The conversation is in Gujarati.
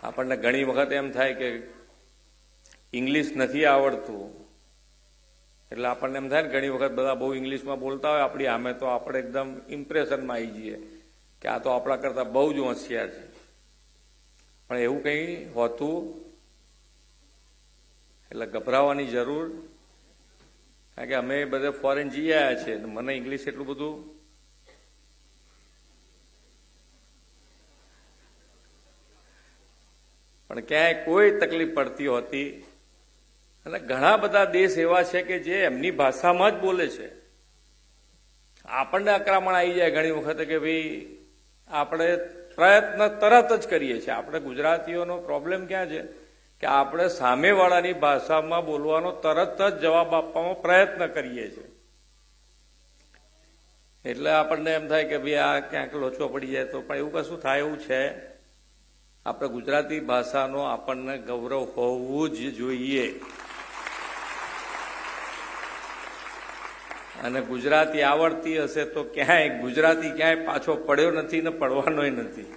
આપણને ઘણી વખત એમ થાય કે ઇંગ્લિશ નથી આવડતું એટલે આપણને એમ થાય ને ઘણી વખત બધા બહુ ઇંગ્લિશમાં બોલતા હોય આપણી સામે તો આપણે એકદમ ઇમ્પ્રેશનમાં આવી જઈએ કે આ તો આપણા કરતા બહુ જ હોશિયાર છે, પણ એવું કંઈ હોતું એટલે ગભરાવાની જરૂર, કારણ કે અમે બધે ફોરેન જઈ આવ્યા છીએ, મને ઇંગ્લિશ એટલું બધું પણ ક્યાંય કોઈ તકલીફ પડતી હોતી, અને ઘણા બધા દેશ એવા છે કે જે એમની ભાષામાં જ બોલે છે. આપણને અકરામણ આવી જાય ઘણી વખત કે ભાઈ આપણે પ્રયત્ન તરત જ કરીએ છીએ. આપણે ગુજરાતીઓનો પ્રોબ્લેમ ક્યાં છે કે આપણે સામેવાળાની ભાષામાં બોલવાનો તરત જ જવાબ આપવાનો પ્રયત્ન કરીએ છીએ, એટલે આપણને એમ થાય કે ભાઈ આ ક્યાંક લોચો પડી જાય તો, પણ એવું કશું થાય એવું છે. આપણે ગુજરાતી ભાષાનો આપણને ગૌરવ હોવું જ જોઈએ, અને ગુજરાતી આવડતી હશે તો ક્યાંય ગુજરાતી ક્યાંય પાછો પડ્યો નથી ને પડવાનોય નથી.